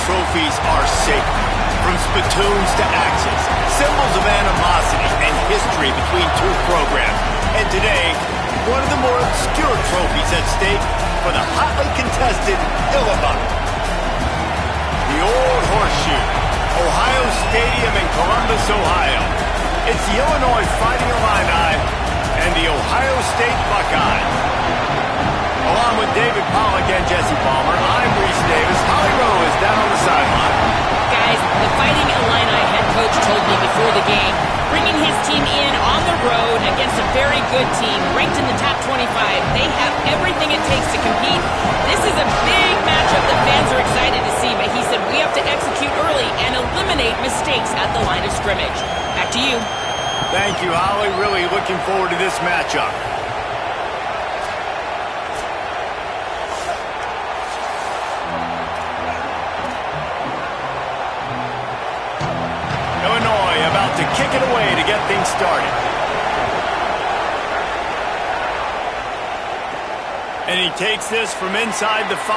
trophies are sacred. From spittoons to axes, symbols of animosity and history between two programs. And today, one of the more obscure trophies at stake for the hotly contested Illinois. The Old Horseshoe, Ohio Stadium in Columbus, Ohio. It's the Illinois Fighting Illini and the Ohio State Buckeyes. Along with David Pollack and Jesse Palmer, I'm Reese Davis. Holly Rowe is down on the sideline. Guys, the Fighting Illini head coach told me before the game, bringing his team in on the road against a very good team, ranked in the top 25. They have everything it takes to compete. This is a big matchup that fans are excited to see, but he said we have to execute early and eliminate mistakes at the line of scrimmage. Back to you. Thank you, Holly. Really looking forward to this matchup. Illinois about to kick it away to get things started. And he takes this from inside the 5.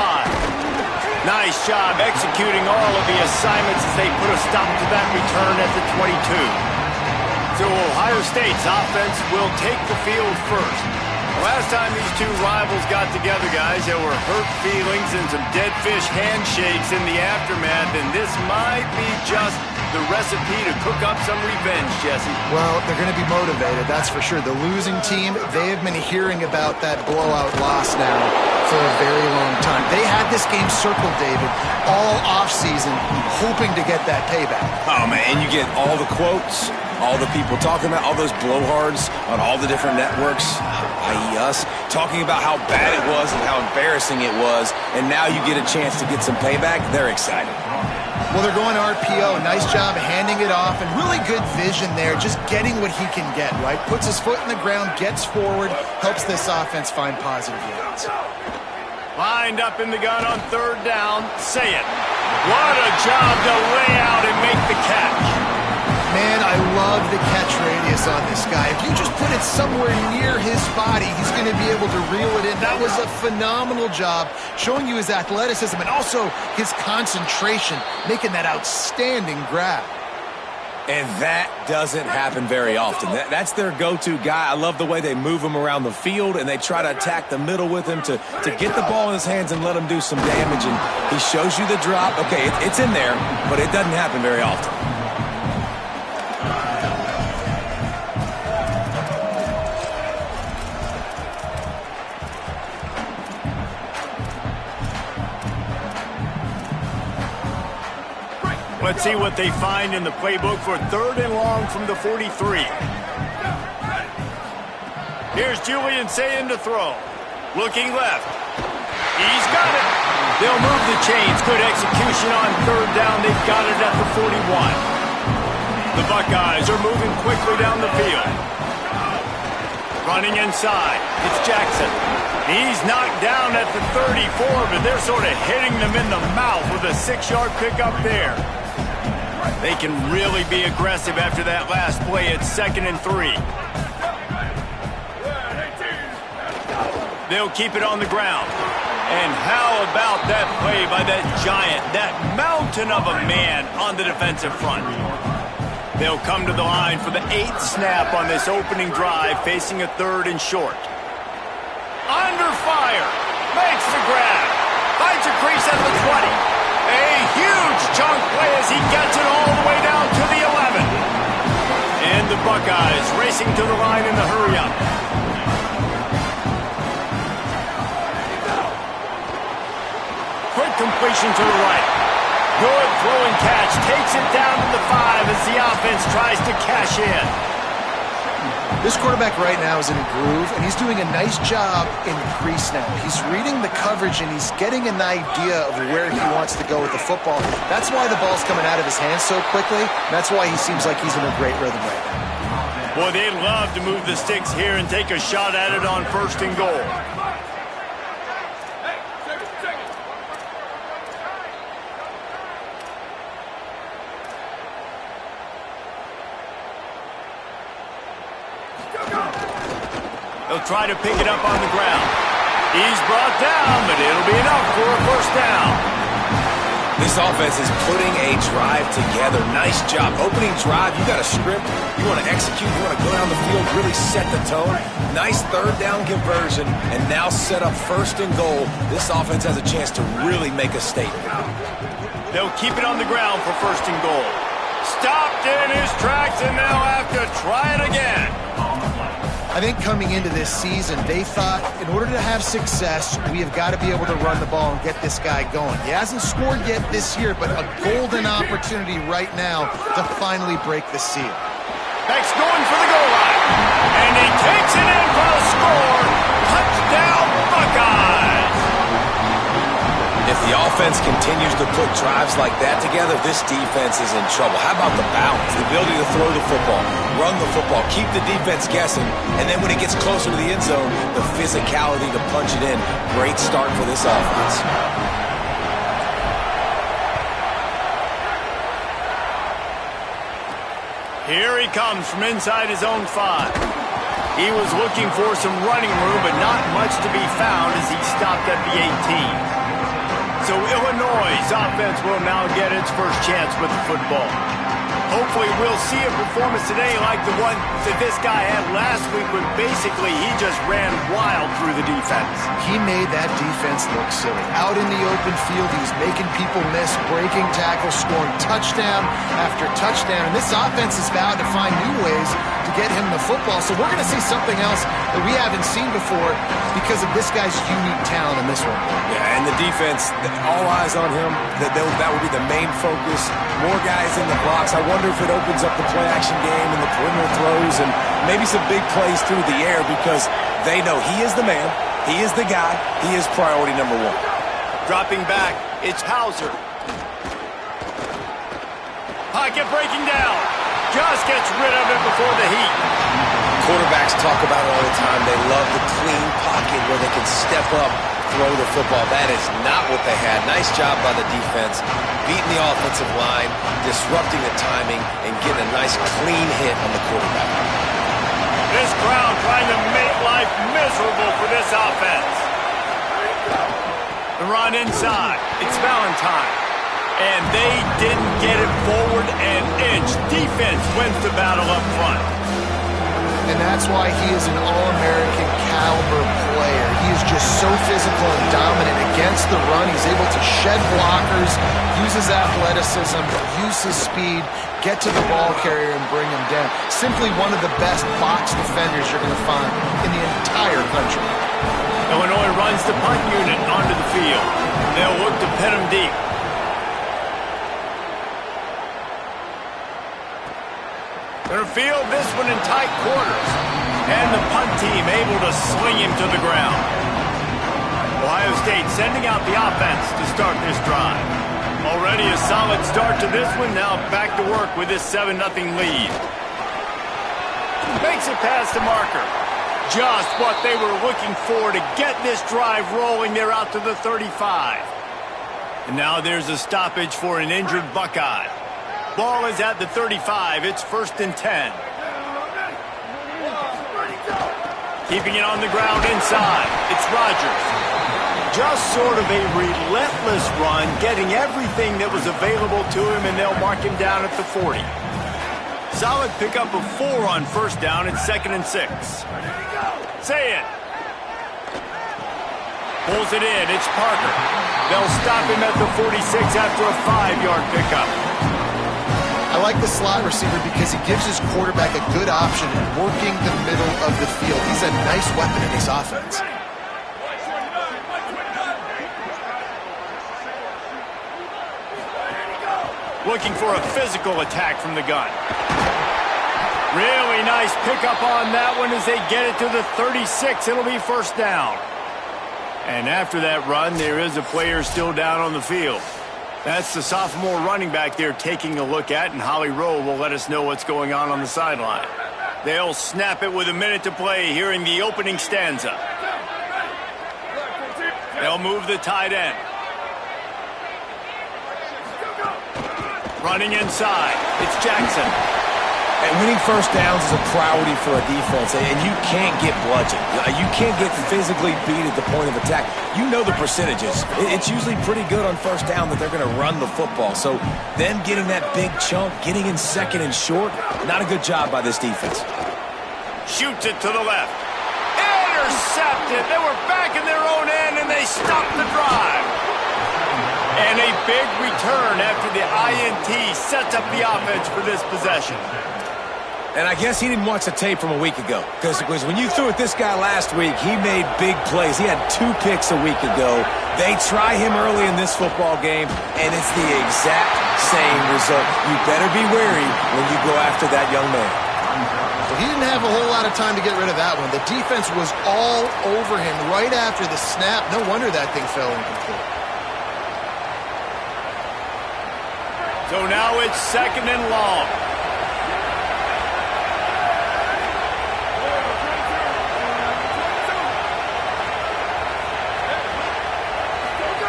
Nice job executing all of the assignments as they put a stop to that return at the 22. So Ohio State's offense will take the field first. Last time these two rivals got together, guys, there were hurt feelings and some dead fish handshakes in the aftermath, and this might be just the recipe to cook up some revenge, Jesse. Well, they're going to be motivated, that's for sure. The losing team, they have been hearing about that blowout loss now for a very long time. They had this game circled, David, all offseason, hoping to get that payback. Oh, man, and you get all the quotes, all the people talking about, all those blowhards on all the different networks, i.e. us, talking about how bad it was and how embarrassing it was, and now you get a chance to get some payback. They're excited. Well, they're going RPO. Nice job handing it off, and really good vision there, just getting what he can get, right? Puts his foot in the ground, gets forward, helps this offense find positive yards. Lined up in the gun on third down. Say it. What a job to lay out and make the catch. Man, I love the catch radius on this guy. If you just put it somewhere near his body, he's going to be able to reel it in. That was a phenomenal job, showing you his athleticism and also his concentration, making that outstanding grab. And that doesn't happen very often. That's their go-to guy. I love the way they move him around the field, and they try to attack the middle with him to get the ball in his hands and let him do some damage. And he shows you the drop. Okay, it's in there, but it doesn't happen very often. Let's see what they find in the playbook for third and long from the 43. Here's Julian saying to throw. Looking left. He's got it. They'll move the chains. Good execution on third down. They've got it at the 41. The Buckeyes are moving quickly down the field. Running inside. It's Jackson. He's knocked down at the 34, but they're sort of hitting them in the mouth with a 6-yard pickup there. They can really be aggressive after that last play. It's 2nd and 3. They'll keep it on the ground. And how about that play by that giant, that mountain of a man on the defensive front? They'll come to the line for the 8th snap on this opening drive, facing a 3rd and short. Under fire, makes the grab, finds a crease at the 20. A huge chunk play as he gets it all the way down to the 11. And the Buckeyes racing to the line in the hurry-up. Quick completion to the right. Good throw and catch, takes it down to the 5 as the offense tries to cash in. This quarterback right now is in a groove, and he's doing a nice job in crease now. He's reading the coverage, and he's getting an idea of where he wants to go with the football. That's why the ball's coming out of his hands so quickly. That's why he seems like he's in a great rhythm right now. Boy, they'd love to move the sticks here and take a shot at it on 1st and goal. They'll try to pick it up on the ground. He's brought down, but it'll be enough for a 1st down. This offense is putting a drive together. Nice job. Opening drive, you got a script. You want to execute. You want to go down the field, really set the tone. Nice third down conversion, and now set up first and goal. This offense has a chance to really make a statement. They'll keep it on the ground for first and goal. Stopped in his tracks, and they'll have to try it again. I think coming into this season, they thought in order to have success, we have got to be able to run the ball and get this guy going. He hasn't scored yet this year, but a golden opportunity right now to finally break the seal. Beck's going for the goal line, and he takes it in for a score. Touchdown, Buckeyes! If the offense continues to put drives like that together, this defense is in trouble. How about the balance, the ability to throw the football, run the football, keep the defense guessing, and then when it gets closer to the end zone, the physicality to punch it in. Great start for this offense. Here he comes from inside his own 5. He was looking for some running room, but not much to be found as he stopped at the 18. So Illinois' offense will now get its first chance with the football. Hopefully we'll see a performance today like the one that this guy had last week when basically he just ran wild through the defense. He made that defense look silly. Out in the open field, he was making people miss, breaking tackles, scoring touchdown after touchdown. And this offense is vowed to find new ways to get him the football. So we're going to see something else that we haven't seen before because of this guy's unique talent in this one. Yeah, and the defense, all eyes on him. That will be the main focus. More guys in the box. I wonder if it opens up the play-action game and the perimeter throws and maybe some big plays through the air because they know he is the man, he is the guy, he is priority number 1. Dropping back, it's Hauser. Pocket breaking down. Just gets rid of it before the heat. Quarterbacks talk about it all the time. They love the clean pocket where they can step up, throw the football. That is not what they had. Nice job by the defense, beating the offensive line, disrupting the timing, and getting a nice clean hit on the quarterback. This crowd trying to make life miserable for this offense. The run inside. It's Valentine. And they didn't get it forward an inch. Defense wins the battle up front. And that's why he is an all-American caliber player. He is just so physical and dominant against the run. He's able to shed blockers, use his athleticism, use his speed, get to the ball carrier and bring him down. Simply one of the best box defenders you're going to find in the entire country. Illinois runs the punt unit onto the field. They'll look to pin him deep. Gonna field this one in tight quarters. And the punt team able to sling him to the ground. Ohio State sending out the offense to start this drive. Already a solid start to this one. Now back to work with this 7-0 lead. Makes it past the marker. Just what they were looking for to get this drive rolling. They're out to the 35. And now there's a stoppage for an injured Buckeye. Ball is at the 35. It's 1st and 10. Keeping it on the ground inside. It's Rogers. Just sort of a relentless run, getting everything that was available to him, and they'll mark him down at the 40. Solid pickup of 4 on first down. It's 2nd and 6. Say it. Pulls it in. It's Parker. They'll stop him at the 46 after a 5-yard pickup. I like the slot receiver because he gives his quarterback a good option in working the middle of the field. He's a nice weapon in this offense. Looking for a physical attack from the gun. Really nice pickup on that one as they get it to the 36. It'll be 1st down. And after that run, there is a player still down on the field. That's the sophomore running back they're taking a look at, and Holly Rowe will let us know what's going on the sideline. They'll snap it with a minute to play here in the opening stanza. They'll move the tight end. Running inside, it's Jackson. And winning first downs is a priority for a defense, and you can't get bludgeoned. You can't get physically beat at the point of attack. You know the percentages. It's usually pretty good on first down that they're going to run the football. So them getting that big chunk, getting in second and short, not a good job by this defense. Shoots it to the left. Intercepted. They were back in their own end, and they stopped the drive. And a big return after the INT sets up the offense for this possession. And I guess he didn't watch the tape from a week ago, because when you threw at this guy last week, he made big plays. He had 2 picks a week ago. They try him early in this football game, and it's the exact same result. You better be wary when you go after that young man. Well, he didn't have a whole lot of time to get rid of that one. The defense was all over him right after the snap. No wonder that thing fell incomplete. So now it's 2nd and long.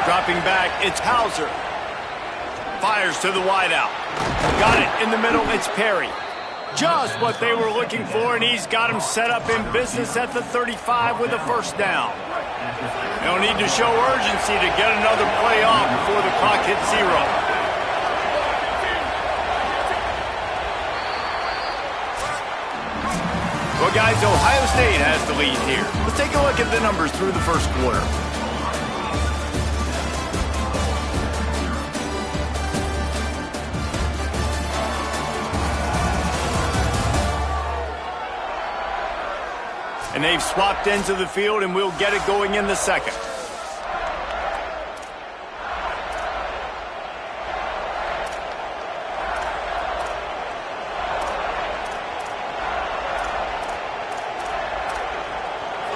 Dropping back, it's Hauser. Fires to the wideout. Got it in the middle, it's Perry. Just what they were looking for, and he's got him set up in business at the 35 with a first down. They'll need to show urgency to get another play off before the clock hits 0. Well, guys, Ohio State has the lead here. Let's take a look at the numbers through the first quarter. And they've swapped ends of the field, and we'll get it going in the second.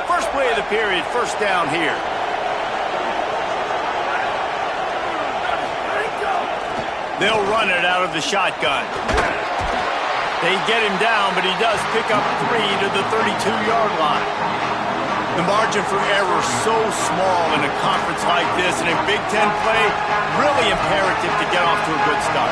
First play of the period, first down here. They'll run it out of the shotgun. They get him down, but he does pick up 3 to the 32-yard line. The margin for error so small in a conference like this, and in Big Ten play, really imperative to get off to a good start.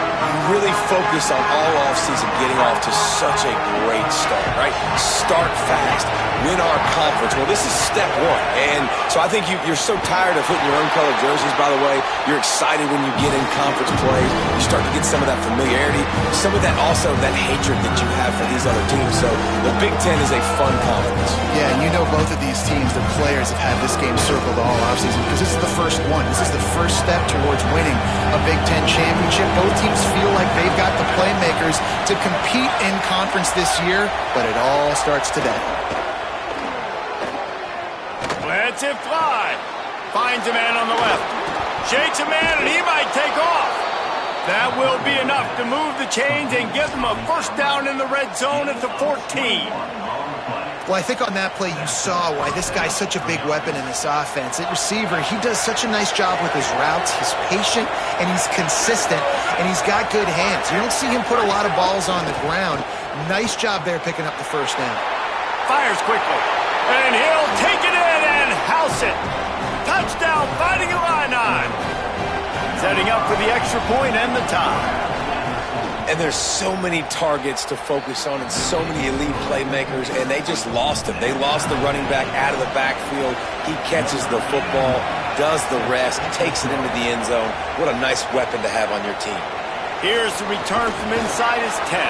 Really focus on all offseason getting off to such a great start, right? Start fast. Win our conference. Well, this is step 1. And so I think you're so tired of putting your own colored jerseys, by the way. You're excited when you get in conference play. You start to get some of that familiarity, some of that also that hatred that you have for these other teams. So the Big Ten is a fun conference. Yeah, and you know both of these teams, their players have had this game circled all offseason because this is the first one. This is the first step towards winning a Big Ten championship. Both teams feel like they've got the playmakers to compete in conference this year, but it all starts today. Lets it fly. Finds a man on the left. Shakes a man, and he might take off. That will be enough to move the chains and give them a first down in the red zone at the 14. Well, I think on that play you saw why this guy's such a big weapon in this offense. At receiver, he does such a nice job with his routes. He's patient, and he's consistent, and he's got good hands. You don't see him put a lot of balls on the ground. Nice job there picking up the first down. Fires quickly, and he'll take it in and house it. Touchdown, Fighting Illini. Setting up for the extra point and the tie. And there's so many targets to focus on and so many elite playmakers, and they just lost him. They lost the running back out of the backfield. He catches the football, does the rest, takes it into the end zone. What a nice weapon to have on your team. Here's the return from inside his 10.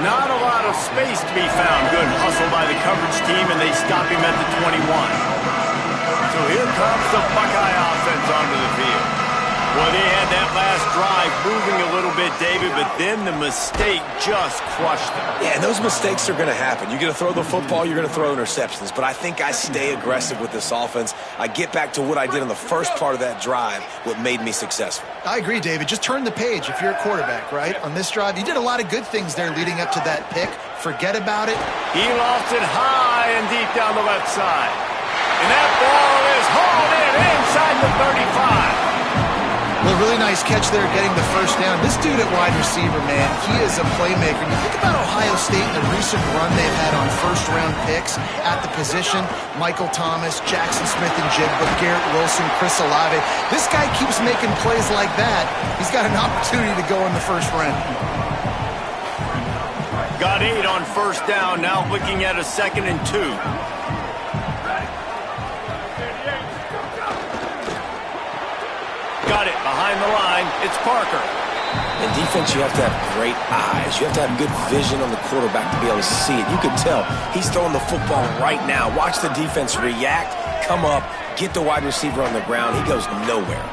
Not a lot of space to be found. Good hustle by the coverage team, and they stop him at the 21. So here comes the Buckeye offense onto the field. Well, they had that last drive moving a little bit, David, but then the mistake just crushed them. Yeah, and those mistakes are going to happen. You're going to throw the football, you're going to throw interceptions, but I think I stay aggressive with this offense. I get back to what I did in the first part of that drive, what made me successful. I agree, David. Just turn the page if you're a quarterback, right? On this drive, you did a lot of good things there leading up to that pick. Forget about it. He lost it high and deep down the left side. And that ball is hauled in inside the 35. Well, really nice catch there getting the first down. This dude at wide receiver, man, he is a playmaker. You think about Ohio State and the recent run they've had on first-round picks at the position. Michael Thomas, Jackson Smith-Njigba, Garrett Wilson, Chris Olave. This guy keeps making plays like that. He's got an opportunity to go in the first round. Got 8 on first down, now looking at a 2nd and 2. Got it behind the line. It's Parker. In defense, you have to have great eyes. You have to have good vision on the quarterback to be able to see it. You can tell he's throwing the football right now. Watch the defense react, come up, get the wide receiver on the ground. He goes nowhere.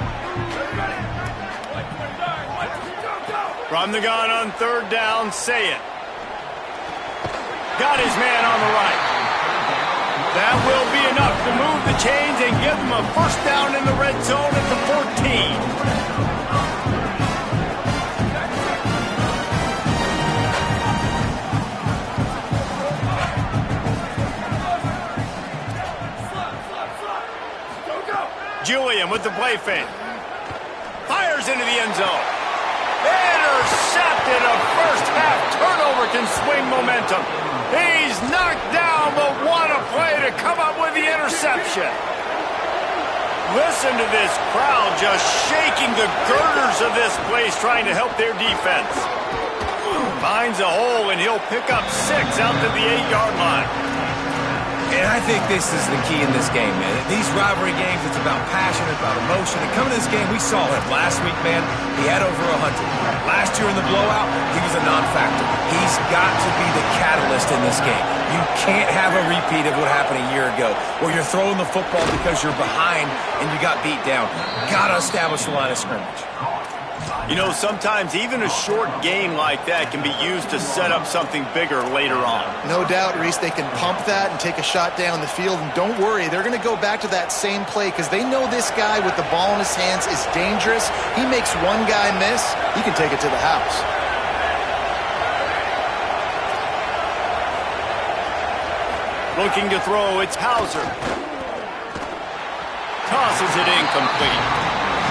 From the gun on 3rd down, say it. Got his man on the right. That will be enough to move the chains and give them a first down in the red zone at the 14. Julian with the play fake. Fires into the end zone. Intercepted. A first half turnover can swing momentum. He's knocked down, but what a play to come up with the interception. Listen to this crowd just shaking the girders of this place trying to help their defense. Finds a hole, and he'll pick up 6 out to the 8-yard line. And I think this is the key in this game, man. These rivalry games, it's about passion, it's about emotion. And coming to this game, we saw him last week, man. He had over 100. Last year in the blowout, he was a non-factor. He's got to be the catalyst in this game. You can't have a repeat of what happened a year ago, where you're throwing the football because you're behind and you got beat down. Got to establish the line of scrimmage. You know, sometimes even a short game like that can be used to set up something bigger later on. No doubt, Reese, they can pump that and take a shot down the field. And don't worry, they're going to go back to that same play because they know this guy with the ball in his hands is dangerous. He makes one guy miss, he can take it to the house. Looking to throw, it's Hauser. Tosses it incomplete.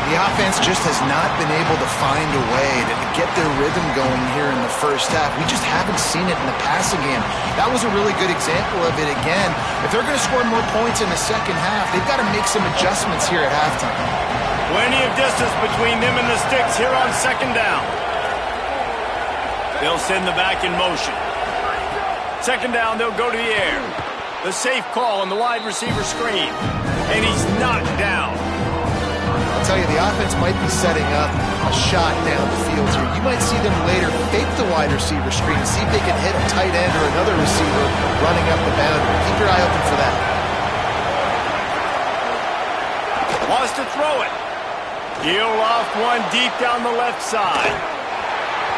The offense just has not been able to find a way to get their rhythm going here in the first half. We just haven't seen it in the passing game. That was a really good example of it again. If they're going to score more points in the second half, they've got to make some adjustments here at halftime. Plenty of distance between them and the sticks here on 2nd down. They'll send the back in motion. 2nd down, they'll go to the air. The safe call on the wide receiver screen. And he's knocked down. I'll tell you, the offense might be setting up a shot down the field here. You might see them later fake the wide receiver screen and see if they can hit a tight end or another receiver running up the boundary. Keep your eye open for that. Wants to throw it. He'll off one deep down the left side.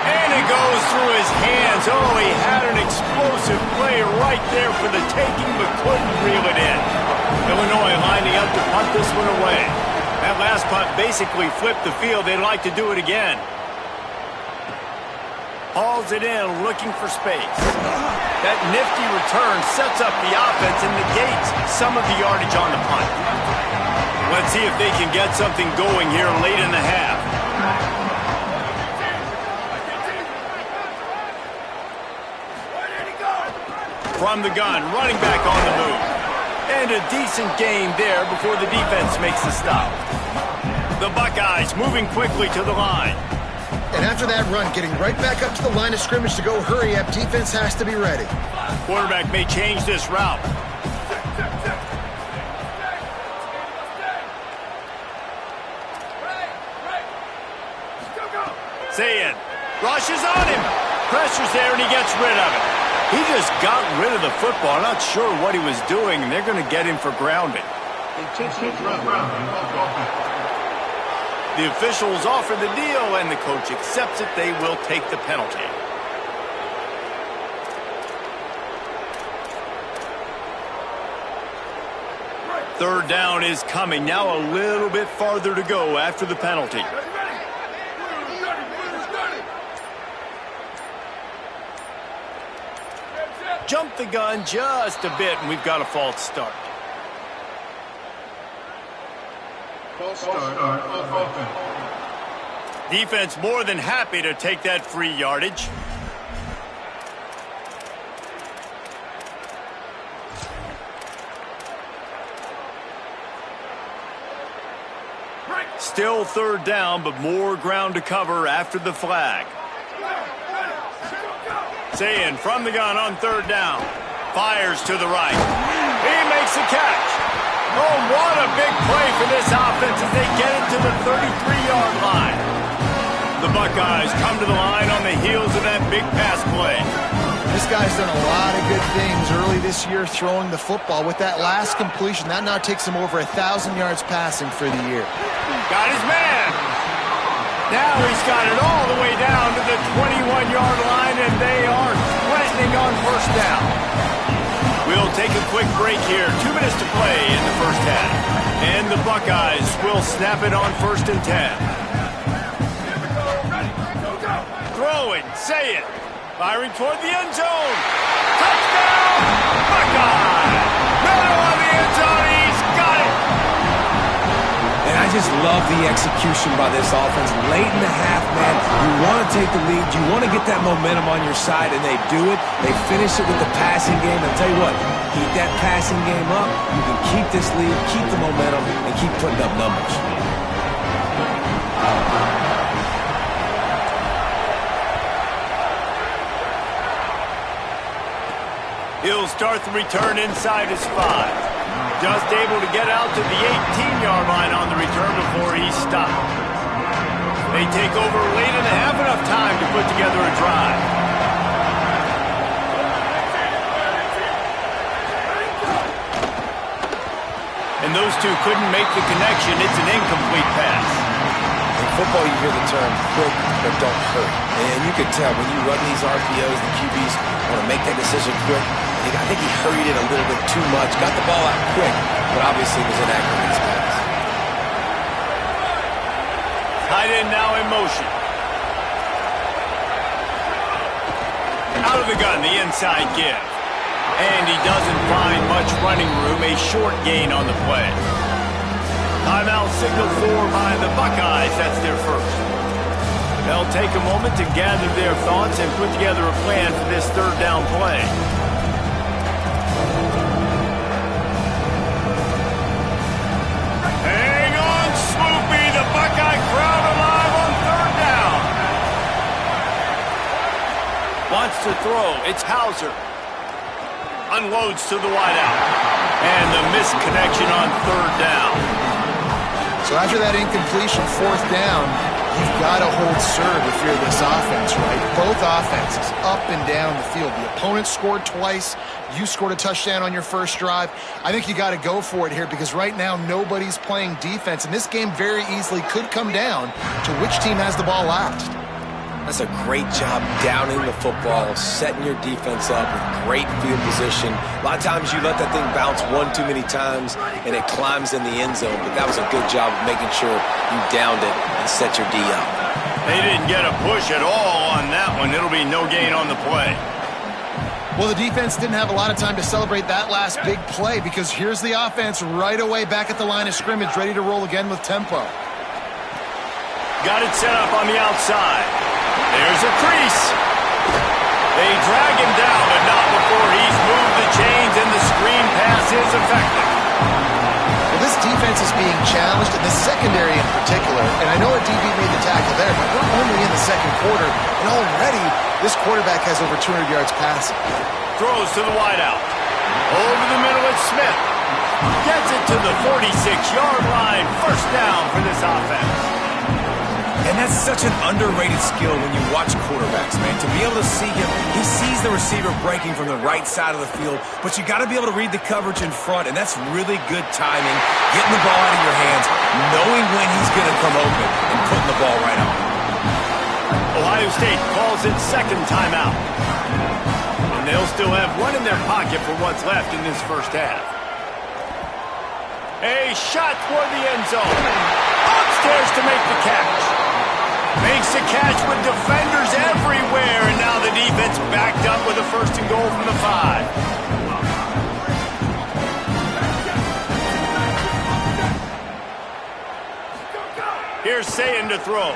And it goes through his hands. Oh, he had an explosive play right there for the taking, but couldn't reel it in. Illinois lining up to punt this one away. That last punt basically flipped the field. They'd like to do it again. Hauls it in, looking for space. That nifty return sets up the offense and negates some of the yardage on the punt. Let's see if they can get something going here late in the half. From the gun, running back on the move. And a decent gain there before the defense makes the stop. The Buckeyes moving quickly to the line. And after that run, getting right back up to the line of scrimmage to go hurry up, defense has to be ready. Quarterback may change this route. Say it. Rushes on him. Pressure's there and he gets rid of it. He just got rid of the football. I'm not sure what he was doing, and they're going to get him for grounding. The officials offer the deal, and the coach accepts it. They will take the penalty. Third down is coming. Now a little bit farther to go after the penalty. Jump the gun just a bit, and we've got a false start. False start. Defense more than happy to take that free yardage. Still third down, but more ground to cover after the flag. Saying from the gun on third down. Fires to the right. He makes the catch. Oh, what a big play for this offense as they get it to the 33-yard line. The Buckeyes come to the line on the heels of that big pass play. This guy's done a lot of good things early this year throwing the football. With that last completion, that now takes him over 1,000 yards passing for the year. Got his man. Now he's got it all the way down to the 21-yard line, and they are threatening on first down. We'll take a quick break here. 2 minutes to play in the first half. And the Buckeyes will snap it on 1st and 10. Throwing, say it. Firing toward the end zone. Touchdown, Buckeye! Middle of the end zone, he's got it! And I just love the execution by this offense. Late in the half, man, you want to take the lead. You want to get that momentum on your side, and they do it. They finish it with the passing game. And I'll tell you what, keep that passing game up. You can keep this lead, keep the momentum, and keep putting up numbers. He'll start the return inside his 5. Just able to get out to the 18-yard line on the return before he stopped. They take over late in the half, enough time to put together a drive. And those two couldn't make the connection. It's an incomplete pass. In football, you hear the term quick, but don't hurt. And you can tell when you run these RPOs, the QBs want to make that decision quick. I think he hurried it a little bit too much. Got the ball out quick, but obviously was inaccurate in his pass. Tight end now in motion. Out of the gun, the inside give. And he doesn't find much running room. A short gain on the play. Timeout signal for by the Buckeyes. That's their first. They'll take a moment to gather their thoughts and put together a plan for this third down play. Hang on, Swoopy. The Buckeye crowd alive on third down. Wants to throw. It's Hauser. Unloads to the wideout. And the misconnection on third down. So after that incompletion, 4th down, you've got to hold serve if you're this offense, right? Both offenses up and down the field. The opponent scored twice. You scored a touchdown on your first drive. I think you got to go for it here because right now nobody's playing defense. And this game very easily could come down to which team has the ball last. That's a great job downing the football, setting your defense up with great field position. A lot of times you let that thing bounce one too many times and it climbs in the end zone, but that was a good job of making sure you downed it and set your D up. They didn't get a push at all on that one. It'll be no gain on the play. Well, the defense didn't have a lot of time to celebrate that last big play because here's the offense right away back at the line of scrimmage, ready to roll again with tempo. Got it set up on the outside. There's a crease. They drag him down, but not before he's moved the chains and the screen pass is effective. Well, this defense is being challenged, and the secondary in particular, and I know a DB made the tackle there, but we're only in the second quarter, and already this quarterback has over 200 yards passing. Throws to the wideout. Over the middle, it's Smith. Gets it to the 46-yard line. First down for this offense. And that's such an underrated skill when you watch quarterbacks, man. To be able to see him, he sees the receiver breaking from the right side of the field, but you got to be able to read the coverage in front, and that's really good timing, getting the ball out of your hands, knowing when he's going to come open, and putting the ball right on. Ohio State calls its second timeout. And they'll still have one in their pocket for what's left in this first half. A shot toward the end zone. Upstairs to make the catch. Makes the catch with defenders everywhere, and now the defense backed up with a 1st and goal from the 5. Here's Sayin to throw.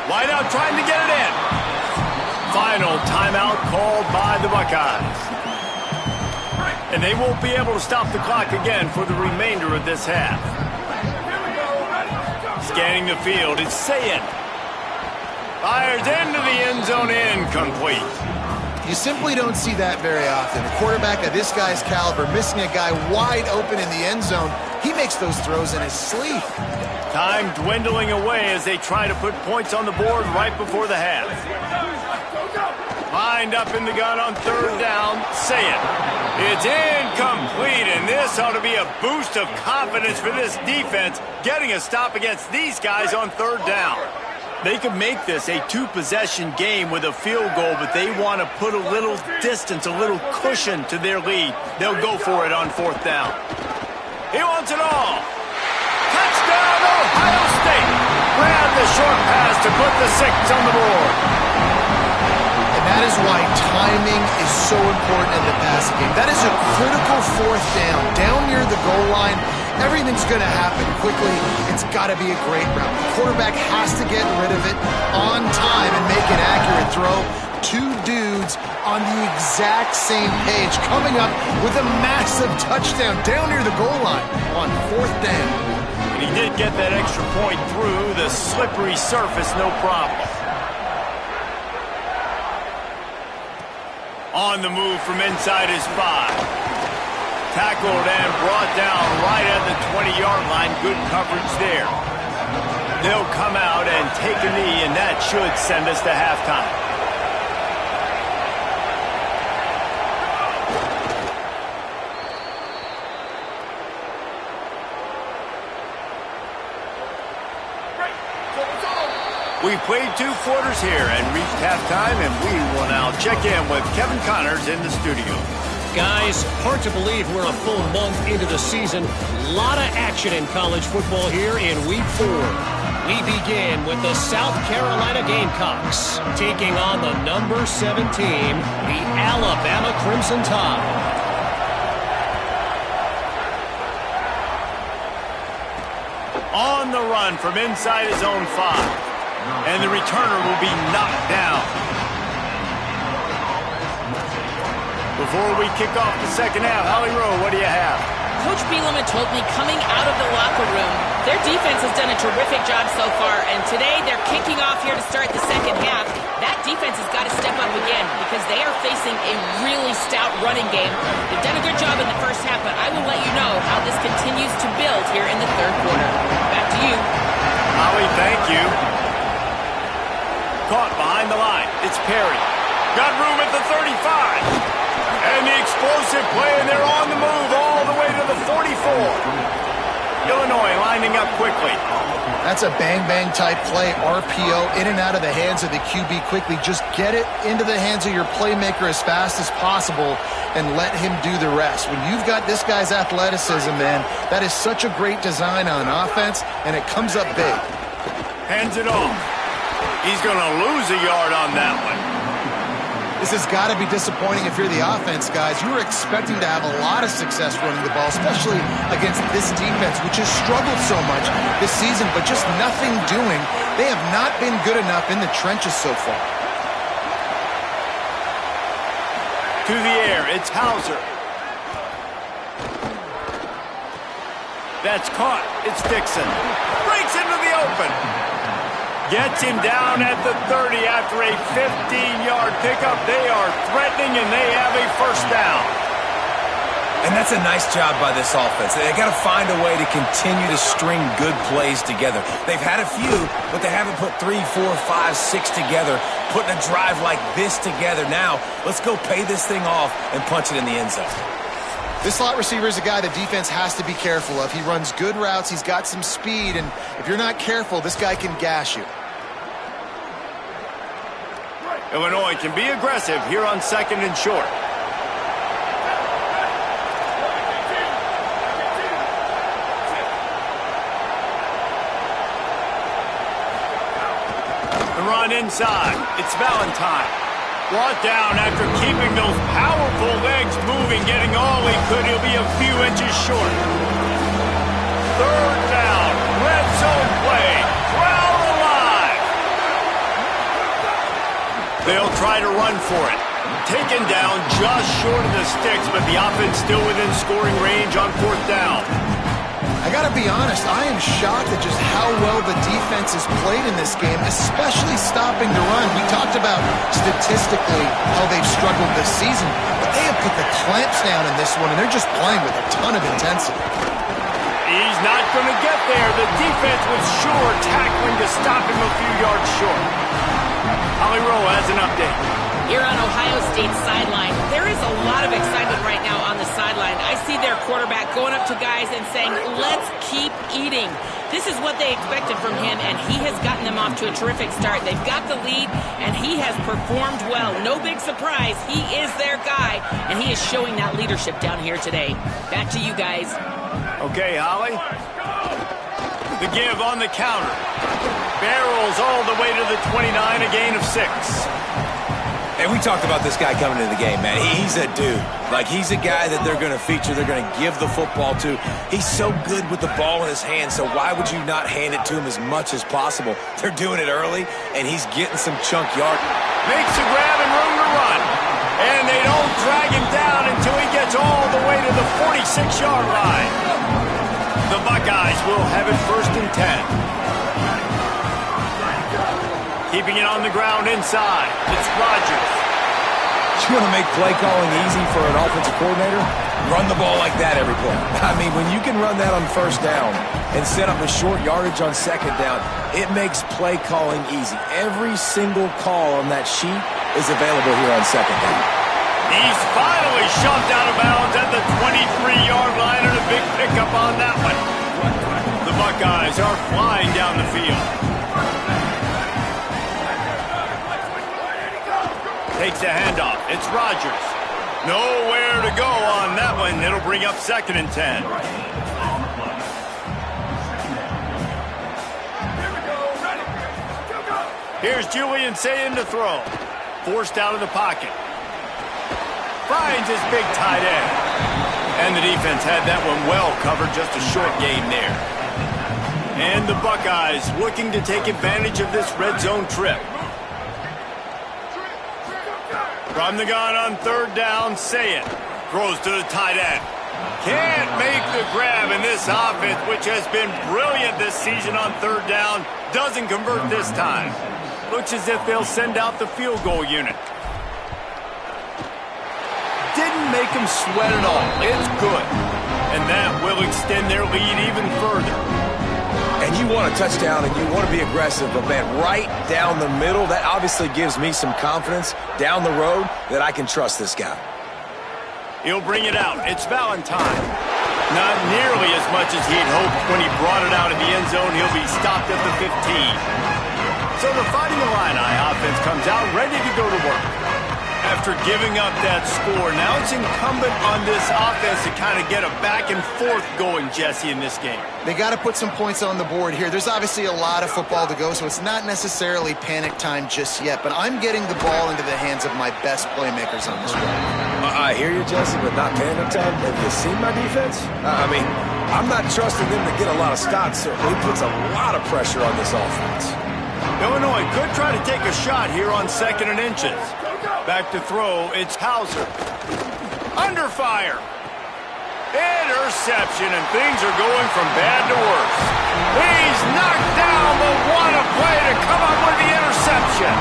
Wide out trying to get it in. Final timeout called by the Buckeyes. And they won't be able to stop the clock again for the remainder of this half. Scanning the field, it's Sayin. Fires into the end zone, incomplete. You simply don't see that very often. A quarterback of this guy's caliber missing a guy wide open in the end zone. He makes those throws in his sleep. Time dwindling away as they try to put points on the board right before the half. Lined up in the gun on third down. Say it. It's incomplete, and this ought to be a boost of confidence for this defense, getting a stop against these guys on third down. They could make this a two-possession game with a field goal, but they want to put a little distance, a little cushion to their lead. They'll go for it on fourth down. He wants it all. Touchdown, Ohio State. Grab the short pass to put the 6 on the board. And that is why timing is so important in the passing game. That is a critical fourth down. Down near the goal line, everything's going to happen quickly. It's got to be a great route. The quarterback has to get rid of it on time and make an accurate throw. Two dudes on the exact same page coming up with a massive touchdown down near the goal line on fourth down. And he did get that extra point through the slippery surface, no problem. On the move from inside his 5. Tackled and brought down right at the 20-yard line. Good coverage there. They'll come out and take a knee, and that should send us to halftime. We've played 2 quarters here and reached halftime, and we will now check in with Kevin Connors in the studio. Guys, hard to believe we're a full month into the season. A lot of action in college football here in Week 4. We begin with the South Carolina Gamecocks taking on the number 7 team, the Alabama Crimson Tide. On the run from inside his own 5. And the returner will be knocked down. Before we kick off the second half, Holly Rowe, what do you have? Coach Bielema told me coming out of the locker room, their defense has done a terrific job so far, and today they're kicking off here to start the second half. That defense has got to step up again because they are facing a really stout running game. They've done a good job in the first half, but I will let you know how this continues to build here in the third quarter. Back to you. Holly, thank you. Caught behind the line. It's Perry. Got room at the 35. And the explosive play, and they're on the move all the way to the 44. Illinois lining up quickly. That's a bang-bang type play, RPO, in and out of the hands of the QB quickly. Just get it into the hands of your playmaker as fast as possible and let him do the rest. When you've got this guy's athleticism, man, that is such a great design on offense, and it comes up big. Hands it off. He's going to lose a yard on that one. This has got to be disappointing if you're the offense, guys. You were expecting to have a lot of success running the ball, especially against this defense, which has struggled so much this season, but just nothing doing. They have not been good enough in the trenches so far. To the air, it's Hauser. That's caught. It's Dixon. Breaks into the open. Gets him down at the 30 after a 15-yard pickup. They are threatening, and they have a first down. And that's a nice job by this offense. They got to find a way to continue to string good plays together. They've had a few, but they haven't put 3, 4, 5, 6 together, putting a drive like this together. Now, let's go pay this thing off and punch it in the end zone. This slot receiver is a guy the defense has to be careful of. He runs good routes. He's got some speed, and if you're not careful, this guy can gash you. Illinois can be aggressive here on second and short. The run inside. It's Valentine. Brought down after keeping those powerful legs moving, getting all he could. He'll be a few inches short. Third down. Red zone play. Crowd alive. They'll try to run for it. Taken down just short of the sticks, but the offense still within scoring range on fourth down. I got to be honest, I am shocked at just how well the defense has played in this game, especially stopping the run. We talked about statistically how they've struggled this season, but they have put the clamps down in this one, and they're just playing with a ton of intensity. He's not going to get there. The defense was sure tackling to stop him a few yards short. Holly Rowe has an update. Here on Ohio State's sideline, there is a lot of excitement right now on the sideline. I see their quarterback going up to guys and saying, let's keep eating. This is what they expected from him, and he has gotten them off to a terrific start. They've got the lead, and he has performed well. No big surprise. He is their guy, and he is showing that leadership down here today. Back to you guys. Okay, Holly. The give on the counter. Barrels all the way to the 29, a gain of 6. And we talked about this guy coming into the game, man. He's a dude. Like, he's a guy that they're going to feature, they're going to give the football to. He's so good with the ball in his hands, so why would you not hand it to him as much as possible? They're doing it early, and he's getting some chunk yard. Makes a grab and room to run. And they don't drag him down until he gets all the way to the 46-yard line. The Buckeyes will have it 1st and 10. Keeping it on the ground inside. It's Rodgers. You want to make play calling easy for an offensive coordinator? Run the ball like that every play. I mean, when you can run that on 1st down and set up a short yardage on 2nd down, it makes play calling easy. Every single call on that sheet is available here on 2nd down. He's finally shoved out of bounds at the 23-yard line, and a big pickup on that one. The Buckeyes are flying down the field. Takes a handoff. It's Rodgers. Nowhere to go on that one. It'll bring up 2nd and 10. Here's Julian Ncaa to throw. Forced out of the pocket. Finds his big tight end. And the defense had that one well covered. Just a short gain there. And the Buckeyes looking to take advantage of this red zone trip. From the gun on 3rd down, Ncaa throws to the tight end. Can't make the grab, in this offense, which has been brilliant this season on 3rd down, doesn't convert this time. Looks as if they'll send out the field goal unit. Didn't make them sweat at all. It's good. And that will extend their lead even further. And you want a touchdown and you want to be aggressive, but man, right down the middle, that obviously gives me some confidence down the road that I can trust this guy. He'll bring it out. It's Valentine. Not nearly as much as he'd hoped when he brought it out of the end zone. He'll be stopped at the 15. So the Fighting Illini offense comes out ready to go to work. After giving up that score, now it's incumbent on this offense to kind of get a back and forth going, Jesse, in this game. They got to put some points on the board here. There's obviously a lot of football to go, so it's not necessarily panic time just yet, but I'm getting the ball into the hands of my best playmakers on this drive. I hear you, Jesse, but not panic time. Have you seen my defense? I mean, I'm not trusting them to get a lot of stops, so he puts a lot of pressure on this offense. Illinois could try to take a shot here on 2nd and inches. Back to throw, it's Hauser. Under fire. Interception, and things are going from bad to worse. He's knocked down, but what a play to come up with the interception.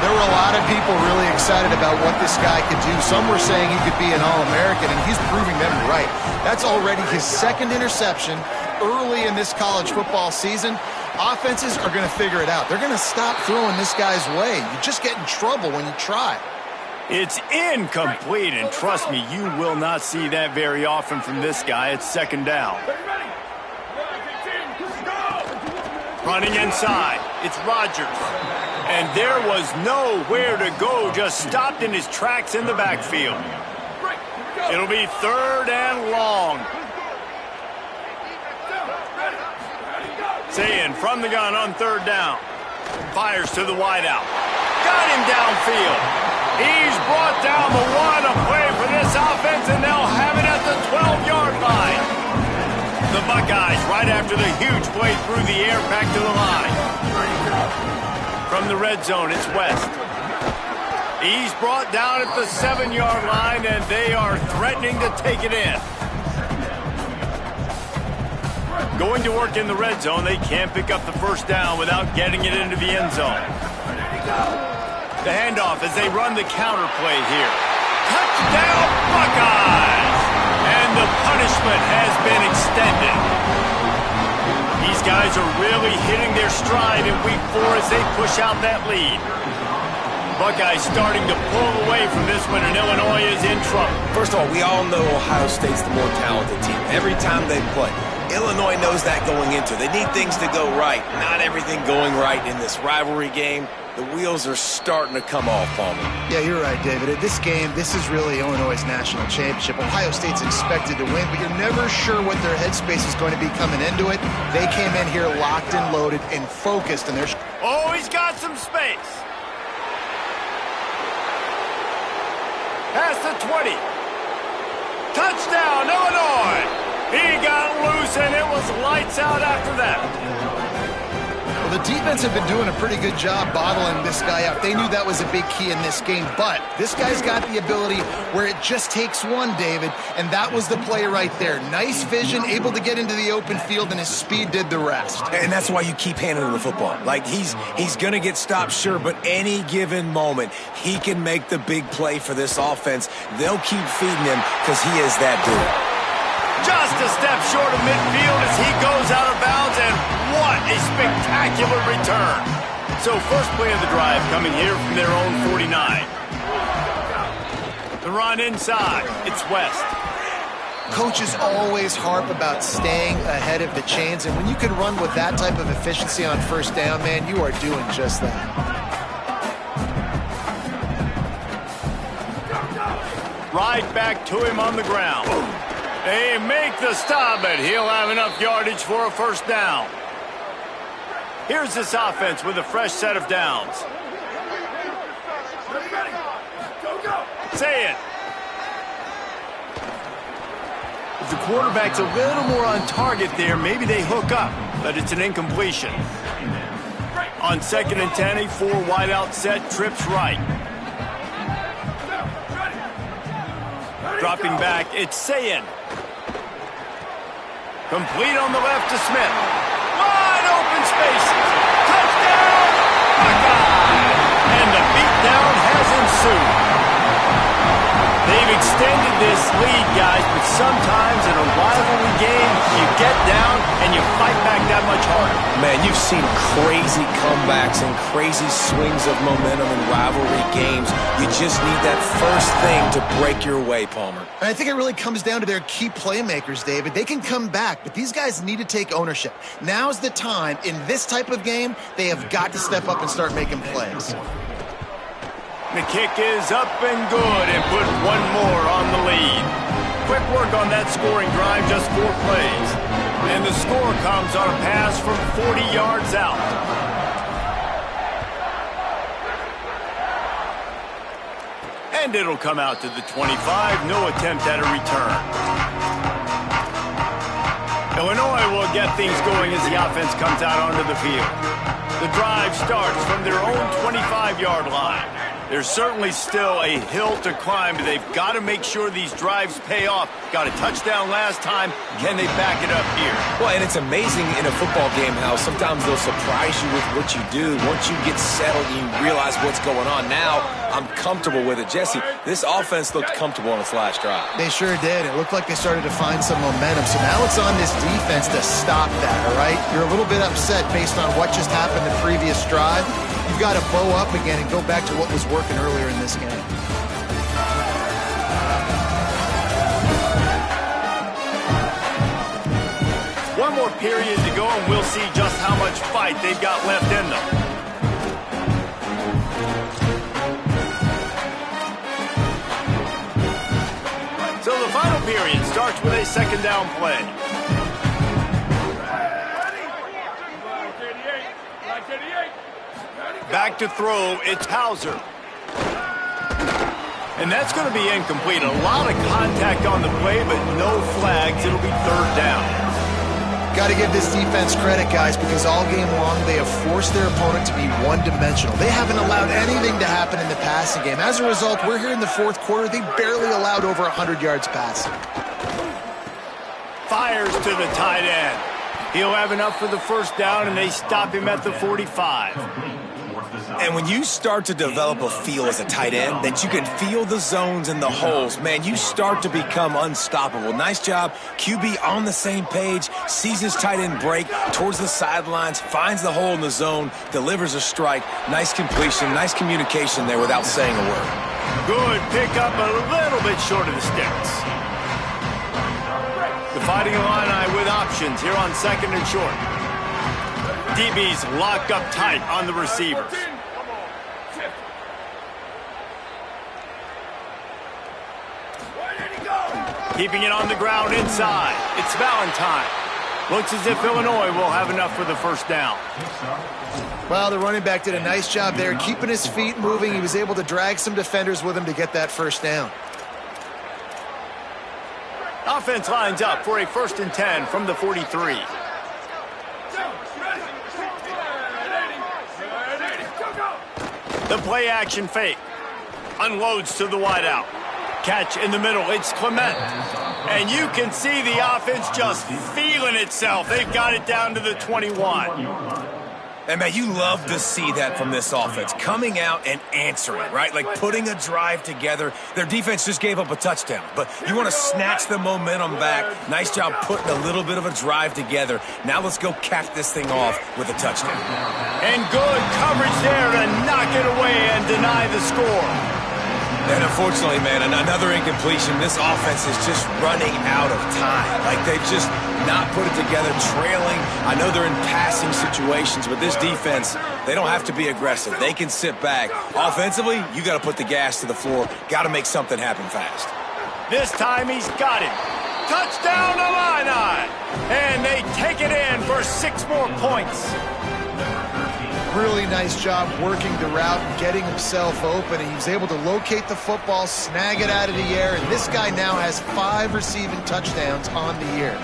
There were a lot of people really excited about what this guy could do. Some were saying he could be an All-American, and he's proving them right. That's already his 2nd interception early in this college football season. Offenses are going to figure it out. They're going to stop throwing this guy's way. You just get in trouble when you try. It's incomplete, and trust me, you will not see that very often from this guy. It's 2nd down. Running inside, it's Rodgers. And there was nowhere to go, just stopped in his tracks in the backfield. It'll be 3rd and long. Ncaa from the gun on 3rd down. Fires to the wideout. Got him downfield. He's brought down the one, a play for this offense, and they'll have it at the 12-yard line. The Buckeyes, right after the huge play through the air, back to the line. From the red zone, it's West. He's brought down at the 7-yard line, and they are threatening to take it in. Going to work in the red zone, they can't pick up the first down without getting it into the end zone. The handoff as they run the counter play here. Touchdown, Buckeyes! And the punishment has been extended. These guys are really hitting their stride in week 4 as they push out that lead. Buckeyes starting to pull away from this one, and Illinois is in trouble. First of all, we all know Ohio State's the more talented team. Every time they play, Illinois knows that going into. They need things to go right. Not everything going right in this rivalry game. The wheels are starting to come off, Palmer. Yeah, you're right, David. This game, this is really Illinois' national championship. Ohio State's expected to win, but you're never sure what their headspace is going to be coming into it. They came in here locked and loaded and focused, and they're... Oh, he's got some space. Past the 20. Touchdown, Illinois. He got loose, and it was lights out after that. Well, the defense had been doing a pretty good job bottling this guy out. They knew that was a big key in this game, but this guy's got the ability where it just takes one, David, and that was the play right there. Nice vision, able to get into the open field, and his speed did the rest. And that's why you keep handing him the football. Like, he's going to get stopped, sure, but any given moment, he can make the big play for this offense. They'll keep feeding him because he is that dude. Just a step short of midfield as he goes out of bounds, and what a spectacular return. So first play of the drive coming here from their own 49. The run inside. It's West. Coaches always harp about staying ahead of the chains, and when you can run with that type of efficiency on first down, man, you are doing just that. Right back to him on the ground. They make the stop, but he'll have enough yardage for a first down. Here's this offense with a fresh set of downs. Say it. If the quarterback's a little more on target there, maybe they hook up, but it's an incompletion. On 2nd and 10, a 4 wideout set, trips right. Dropping back, it's Sayin. Complete on the left to Smith. Wide open spaces. Touchdown, Buckeyes! And the beatdown has ensued. They've extended this lead, guys, but sometimes in a rivalry game, you get down and you fight back that much harder. Man, you've seen crazy comebacks and crazy swings of momentum in rivalry games. You just need that first thing to break your way, Palmer. And I think it really comes down to their key playmakers, David. They can come back, but these guys need to take ownership. Now's the time. In this type of game, they have got to step up and start making plays. The kick is up and good, and put one more on the lead. Quick work on that scoring drive, just 4 plays. And the score comes on a pass from 40 yards out. And it'll come out to the 25, no attempt at a return. Illinois will get things going as the offense comes out onto the field. The drive starts from their own 25-yard line. There's certainly still a hill to climb, but they've got to make sure these drives pay off. Got a touchdown last time. Can they back it up here? Well, and it's amazing in a football game how sometimes they'll surprise you with what you do. Once you get settled, you realize what's going on. Now, I'm comfortable with it. Jesse, this offense looked comfortable on its last drive. They sure did. It looked like they started to find some momentum. So now it's on this defense to stop that, all right? You're a little bit upset based on what just happened the previous drive. You've got to bow up again and go back to what was working earlier in this game. One more period to go, and we'll see just how much fight they've got left in them. So the final period starts with a 2nd down play. Back to throw, it's Hauser. And that's going to be incomplete. A lot of contact on the play, but no flags. It'll be 3rd down. Got to give this defense credit, guys, because all game long they have forced their opponent to be one-dimensional. They haven't allowed anything to happen in the passing game. As a result, we're here in the 4th quarter. They barely allowed over 100 yards passing. Fires to the tight end. He'll have enough for the first down, and they stop him at the 45. And when you start to develop a feel as a tight end that you can feel the zones and the holes, man, you start to become unstoppable. Nice job. QB on the same page, sees his tight end break towards the sidelines, finds the hole in the zone, delivers a strike. Nice completion, nice communication there without saying a word. Good pickup, a little bit short of the sticks. The Fighting Illini with options here on second and short. DB's locked up tight on the receivers. Keeping it on the ground inside. It's Valentine. Looks as if Illinois will have enough for the first down. Well, the running back did a nice job there, keeping his feet moving. He was able to drag some defenders with him to get that first down. Offense lines up for a 1st and 10 from the 43. The play action fake. Unloads to the wideout. Catch in the middle. It's Clement. And you can see the offense just feeling itself. They've got it down to the 21. And, man, you love to see that from this offense, coming out and answering, right? Like putting a drive together. Their defense just gave up a touchdown, but you want to snatch the momentum back. Nice job putting a little bit of a drive together. Now let's go cap this thing off with a touchdown. And good coverage there to knock it away and deny the score. And unfortunately, man, another incompletion. This offense is just running out of time. Like they've just not put it together, trailing. I know they're in passing situations, but this defense, they don't have to be aggressive. They can sit back. Offensively, you got to put the gas to the floor. Got to make something happen fast. This time he's got it. Touchdown Illini! And they take it in for 6 more points. Really nice job working the route and getting himself open. He was able to locate the football, snag it out of the air, and this guy now has 5 receiving touchdowns on the year.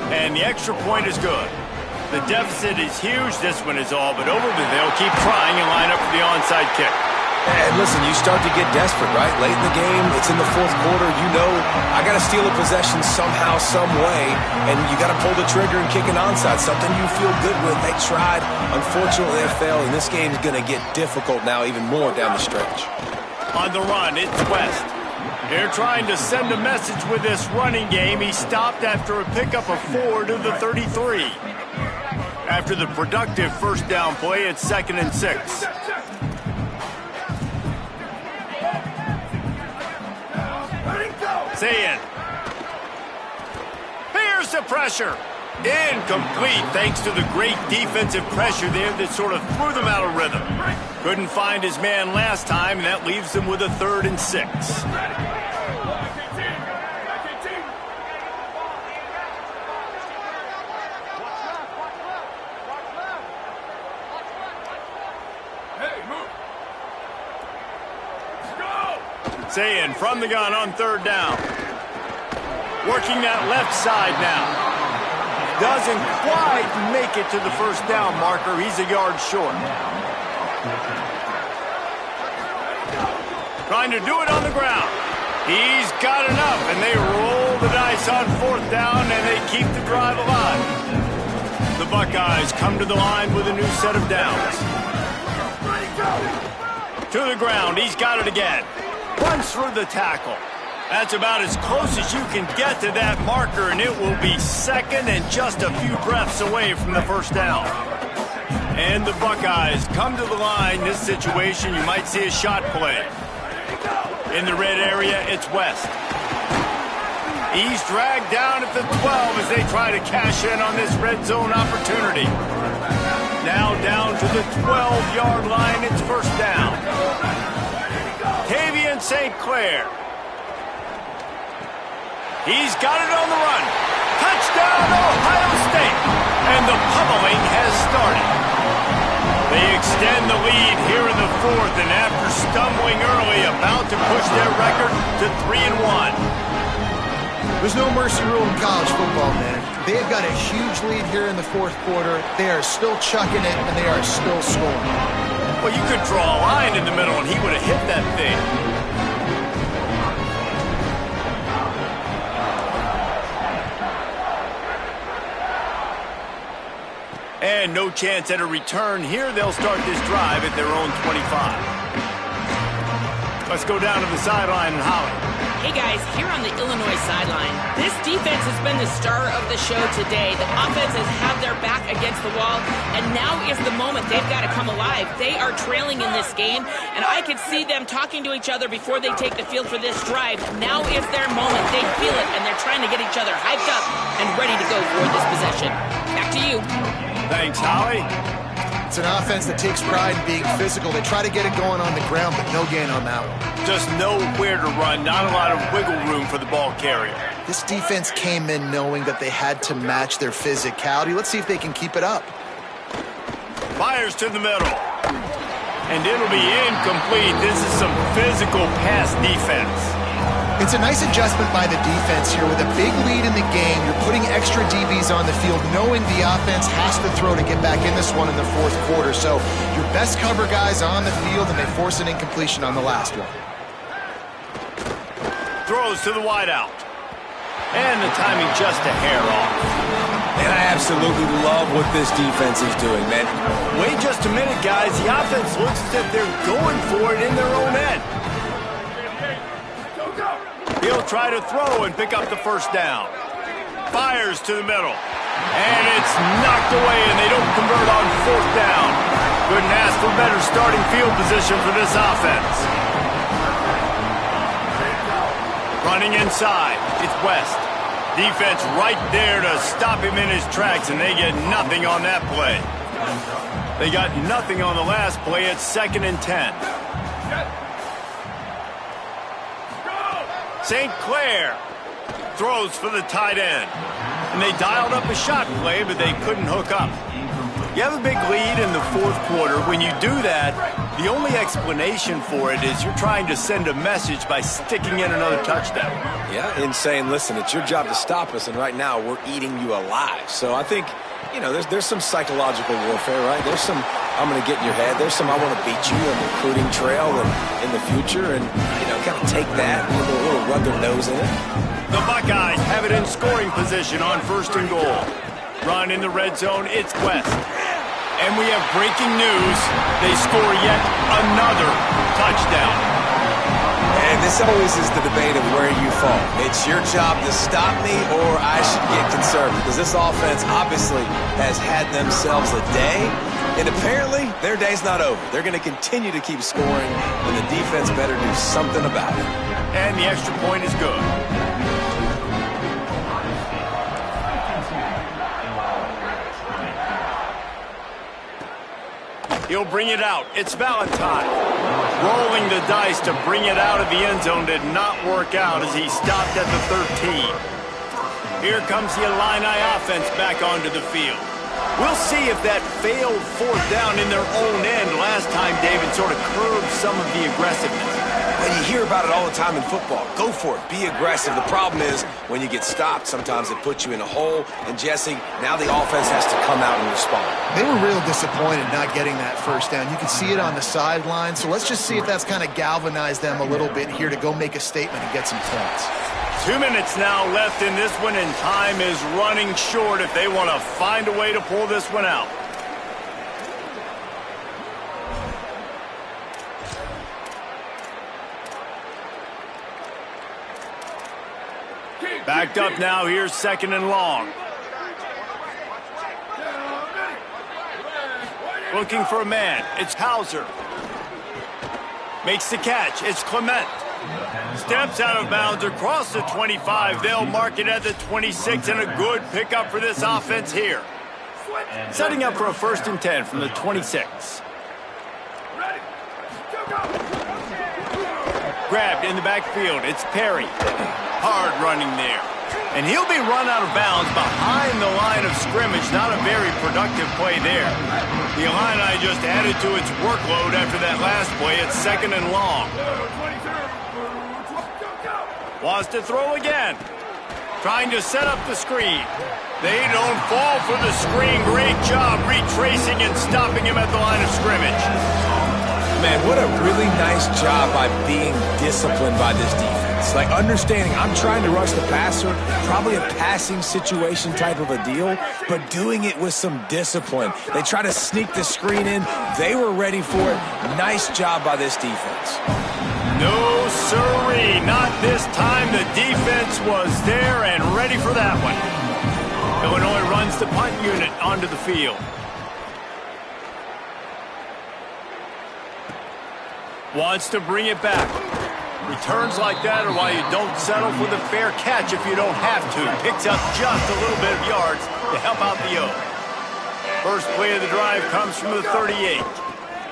And the extra point is good. The deficit is huge. This one is all but over, but they'll keep trying and line up for the onside kick. And listen, you start to get desperate, right? Late in the game, it's in the 4th quarter. You know, I got to steal a possession somehow, some way, and you got to pull the trigger and kick an onside, something you feel good with. They tried. Unfortunately, they failed, and this game's going to get difficult now even more down the stretch. On the run, it's West. They're trying to send a message with this running game. He stopped after a pickup of 4 to the 33. After the productive first down play, it's 2nd and 6. Ncaa. Here's the pressure. Incomplete thanks to the great defensive pressure there that sort of threw them out of rhythm. Couldn't find his man last time, and that leaves them with a 3rd and 6. Ncaa from the gun on 3rd down. Working that left side now. Doesn't quite make it to the first down marker. He's a yard short. Trying to do it on the ground. He's got enough, and they roll the dice on 4th down, and they keep the drive alive. The Buckeyes come to the line with a new set of downs. To the ground. He's got it again. Runs through the tackle. That's about as close as you can get to that marker, and it will be 2nd and just a few breaths away from the first down. And the Buckeyes come to the line. This situation, you might see a shot play. In the red area, it's West. He's dragged down at the 12 as they try to cash in on this red zone opportunity. Now down to the 12-yard line, it's first down. Tavian St. Clair. He's got it on the run. Touchdown, Ohio State. And the pummeling has started. They extend the lead here in the 4th, and after stumbling early, about to push their record to 3-1. There's no mercy rule in college football, man. They've got a huge lead here in the 4th quarter. They are still chucking it, and they are still scoring. Well, you could draw a line in the middle, and he would have hit that thing. And no chance at a return here. They'll start this drive at their own 25. Let's go down to the sideline and Holly. Hey guys, here on the Illinois sideline, this defense has been the star of the show today. The offense has had their back against the wall, and now is the moment they've got to come alive. They are trailing in this game, and I could see them talking to each other before they take the field for this drive. Now is their moment. They feel it, and they're trying to get each other hyped up and ready to go for this possession. Back to you. Thanks, Holly. It's an offense that takes pride in being physical. They try to get it going on the ground, but no gain on that one. Just know where to run. Not a lot of wiggle room for the ball carrier. This defense came in knowing that they had to match their physicality. Let's see if they can keep it up. Fires to the middle. And it'll be incomplete. This is some physical pass defense. It's a nice adjustment by the defense here. With a big lead in the game, you're putting extra DBs on the field, knowing the offense has to throw to get back in this one in the fourth quarter. So your best cover guys on the field, and they force an incompletion on the last one. Throws to the wideout. And the timing just a hair off. And I absolutely love what this defense is doing, man. Wait just a minute, guys. The offense looks as if they're going for it in their own end. He'll try to throw and pick up the first down. Fires to the middle. And it's knocked away, and they don't convert on fourth down. Couldn't ask for better starting field position for this offense. Running inside. It's West. Defense right there to stop him in his tracks, and they get nothing on that play. They got nothing on the last play. It's 2nd and 10. St. Clair throws for the tight end. And they dialed up a shot play, but they couldn't hook up. You have a big lead in the fourth quarter. When you do that, the only explanation for it is you're trying to send a message by sticking in another touchdown. Yeah, and saying, listen, it's your job to stop us, and right now we're eating you alive. So I think, you know, there's some psychological warfare, right? There's some, I'm going to get in your head. There's some, I want to beat you on the recruiting trail and in the future, and, you know, kind of take that and a little rub their nose in it. The Buckeyes have it in scoring position on 1st and goal. Run in the red zone, it's West. And we have breaking news. They score yet another touchdown. And this always is the debate of where you fall. It's your job to stop me, or I should get conservative, because this offense obviously has had themselves a day, and apparently their day's not over. They're going to continue to keep scoring, and the defense better do something about it. And the extra point is good. He'll bring it out. It's Valentine. Rolling the dice to bring it out of the end zone did not work out as he stopped at the 13. Here comes the Illini offense back onto the field. We'll see if that failed fourth down in their own end last time, David, sort of curbed some of the aggressiveness. Well, you hear about it all the time in football. Go for it. Be aggressive. The problem is when you get stopped, sometimes it puts you in a hole. And, Jesse, now the offense has to come out and respond. They were real disappointed not getting that first down. You can see it on the sideline. So let's just see if that's kind of galvanized them a little bit here to go make a statement and get some points. 2 minutes now left in this one, and time is running short if they want to find a way to pull this one out. Backed up now, here's 2nd and long. Looking for a man, it's Hauser. Makes the catch, it's Clement. Steps out of bounds across the 25. They'll mark it at the 26, and a good pickup for this offense here. Setting up for a 1st and 10 from the 26. Grabbed in the backfield, it's Perry. Hard running there. And he'll be run out of bounds behind the line of scrimmage. Not a very productive play there. The Illini just added to its workload after that last play. It's 2nd and long. Wants to throw again. Trying to set up the screen. They don't fall for the screen. Great job retracing and stopping him at the line of scrimmage. Man, what a really nice job by being disciplined by this defense. sense. Like understanding I'm trying to rush the passer, probably a passing situation type of a deal, but doing it with some discipline. They try to sneak the screen in. They were ready for it. Nice job by this defense. No, sirree. Not this time. The defense was there and ready for that one. Illinois runs the punt unit onto the field. Wants to bring it back. Returns like that are why you don't settle for the fair catch if you don't have to. Picks up just a little bit of yards to help out the O. First play of the drive comes from the 38.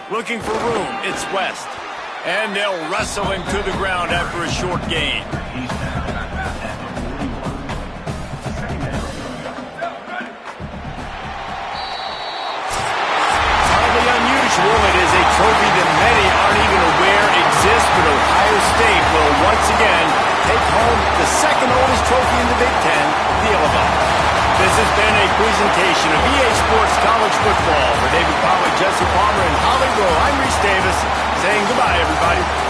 Looking for room, it's West. And they'll wrestle him to the ground after a short gain. It is a trophy that many aren't even aware exists, but Ohio State will once again take home the second oldest trophy in the Big Ten, the Illinois. This has been a presentation of EA Sports College Football. For David Pollack, Jesse Palmer, and Holly Rowe, I'm Reese Davis saying goodbye, everybody.